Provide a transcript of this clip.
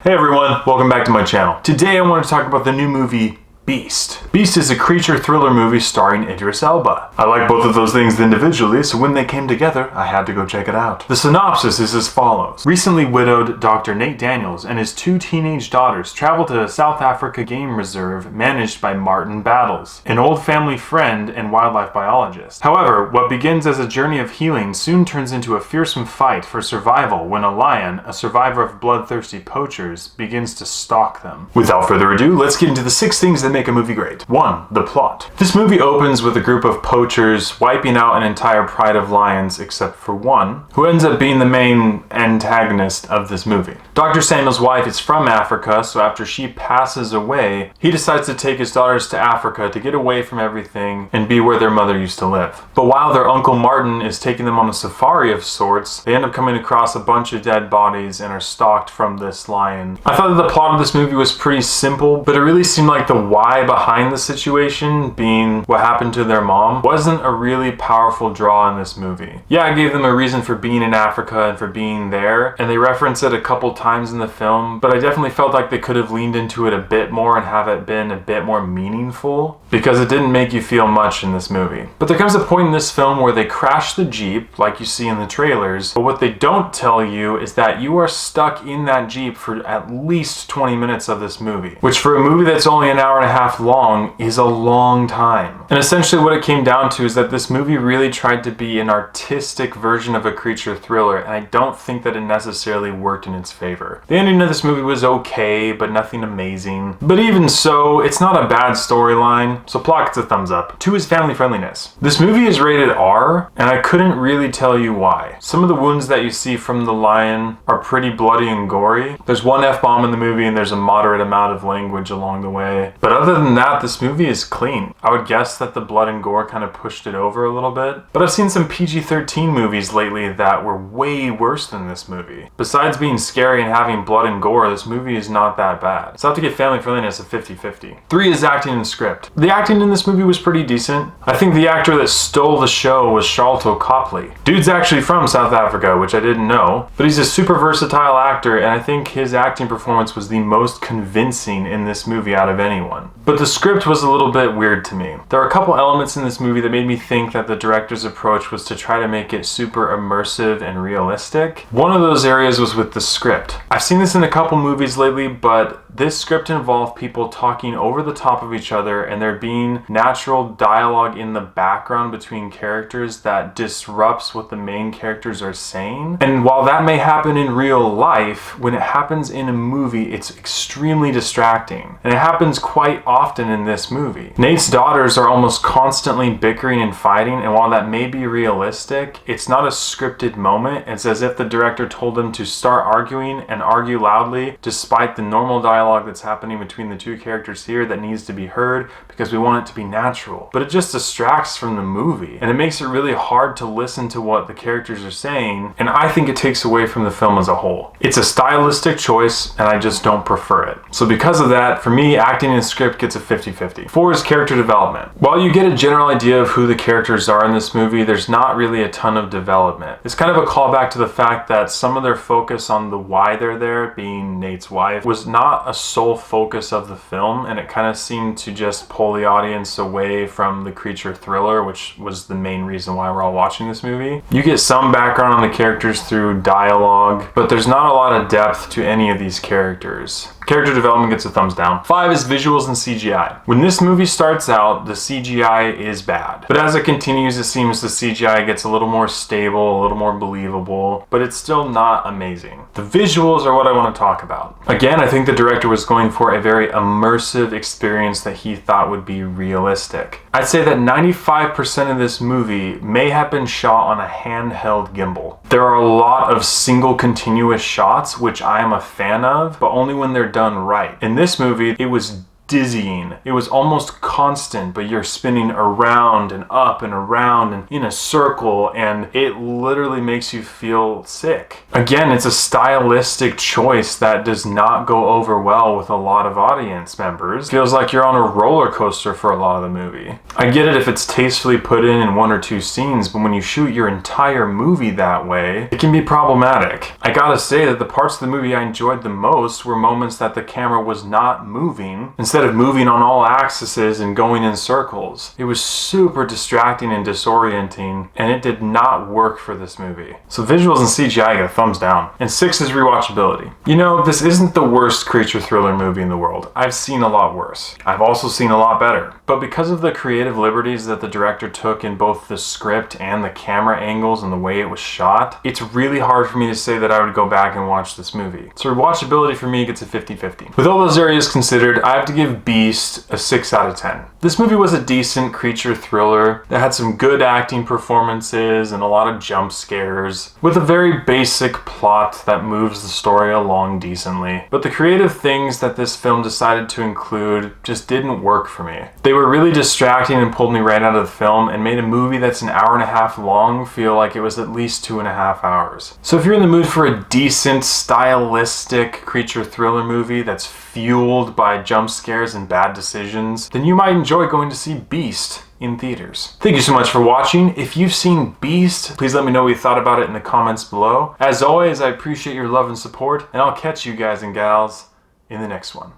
Hey everyone, welcome back to my channel. Today I want to talk about the new movie Beast. Beast is a creature thriller movie starring Idris Elba. I like both of those things individually, so when they came together, I had to go check it out. The synopsis is as follows. Recently widowed Dr. Nate Daniels and his two teenage daughters travel to a South Africa game reserve managed by Martin Battles, an old family friend and wildlife biologist. However, what begins as a journey of healing soon turns into a fearsome fight for survival when a lion, a survivor of bloodthirsty poachers, begins to stalk them. Without further ado, let's get into the 6 things that make a movie great. 1. The plot. This movie opens with a group of poachers wiping out an entire pride of lions except for one, who ends up being the main antagonist of this movie. Dr. Samuel's wife is from Africa, so after she passes away, he decides to take his daughters to Africa to get away from everything and be where their mother used to live. But while their uncle Martin is taking them on a safari of sorts, they end up coming across a bunch of dead bodies and are stalked from this lion. I thought that the plot of this movie was pretty simple, but it really seemed like the why behind the situation, being what happened to their mom, wasn't a really powerful draw in this movie. Yeah, I gave them a reason for being in Africa and for being there, and they reference it a couple times in the film, but I definitely felt like they could have leaned into it a bit more and have it been a bit more meaningful, because it didn't make you feel much in this movie. But there comes a point in this film where they crash the Jeep, like you see in the trailers, but what they don't tell you is that you are stuck in that Jeep for at least 20 minutes of this movie, which for a movie that's only an hour and a half long is a long time. And essentially what it came down to is that this movie really tried to be an artistic version of a creature thriller, and I don't think that it necessarily worked in its favor. The ending of this movie was okay, but nothing amazing. But even so, it's not a bad storyline, so plot gets a thumbs up. 2 is family friendliness. This movie is rated R, and I couldn't really tell you why. Some of the wounds that you see from the lion are pretty bloody and gory. There's one F-bomb in the movie, and there's a moderate amount of language along the way. But other than that, this movie is clean. I would guess that the blood and gore kind of pushed it over a little bit. But I've seen some PG-13 movies lately that were way worse than this movie. Besides being scary and having blood and gore, this movie is not that bad. So I have to give family friendliness a 50-50. 3 is acting and script. The acting in this movie was pretty decent. I think the actor that stole the show was Sharlto Copley. Dude's actually from South Africa, which I didn't know, but he's a super versatile actor, and I think his acting performance was the most convincing in this movie out of anyone. But the script was a little bit weird to me. There are a couple elements in this movie that made me think that the director's approach was to try to make it super immersive and realistic. One of those areas was with the script. I've seen this in a couple movies lately, but this script involved people talking over the top of each other and there being natural dialogue in the background between characters that disrupts what the main characters are saying. And while that may happen in real life, when it happens in a movie, it's extremely distracting. And it happens quite often in this movie. Nate's daughters are almost constantly bickering and fighting, and while that may be realistic, it's not a scripted moment. It's as if the director told them to start arguing and argue loudly despite the normal dialogue that's happening between the two characters here that needs to be heard because we want it to be natural. But it just distracts from the movie, and it makes it really hard to listen to what the characters are saying, and I think it takes away from the film as a whole. It's a stylistic choice, and I just don't prefer it. So because of that, for me, acting and script gets a 50-50. 4 is character development. While you get a general idea of who the characters are in this movie, there's not really a ton of development. It's kind of a callback to the fact that some of their focus on the why they're there, being Nate's wife, was not a sole focus of the film, and it kind of seemed to just pull the audience away from the creature thriller, which was the main reason why we're all watching this movie. You get some background on the characters through dialogue, but there's not a lot of depth to any of these characters. Character development gets a thumbs down. 5 is visuals and CGI. When this movie starts out, the CGI is bad. But as it continues, it seems the CGI gets a little more stable, a little more believable, but it's still not amazing. The visuals are what I want to talk about. Again, I think the director was going for a very immersive experience that he thought would be realistic. I'd say that 95% of this movie may have been shot on a handheld gimbal. There are a lot of single continuous shots, which I am a fan of, but only when they're done right. In this movie, it was dizzying. It was almost constant, but you're spinning around and up and around and in a circle, and it literally makes you feel sick. Again, it's a stylistic choice that does not go over well with a lot of audience members. Feels like you're on a roller coaster for a lot of the movie. I get it if it's tastefully put in one or two scenes, but when you shoot your entire movie that way, it can be problematic. I gotta say that the parts of the movie I enjoyed the most were moments that the camera was not moving, instead of moving on all axes and going in circles. It was super distracting and disorienting, and it did not work for this movie. So visuals and CGI get a thumbs down. And 6 is rewatchability. You know, this isn't the worst creature thriller movie in the world. I've seen a lot worse. I've also seen a lot better. But because of the creative liberties that the director took in both the script and the camera angles and the way it was shot, it's really hard for me to say that I would go back and watch this movie. So rewatchability for me gets a 50-50. With all those areas considered, I have to give Beast a 6 out of 10. This movie was a decent creature thriller that had some good acting performances and a lot of jump scares, with a very basic plot that moves the story along decently. But the creative things that this film decided to include just didn't work for me. They were really distracting and pulled me right out of the film and made a movie that's an hour and a half long feel like it was at least 2.5 hours. So if you're in the mood for a decent, stylistic creature thriller movie that's fueled by jump scares and bad decisions, then you might enjoy going to see Beast in theaters. Thank you so much for watching. If you've seen Beast, please let me know what you thought about it in the comments below. As always, I appreciate your love and support, and I'll catch you guys and gals in the next one.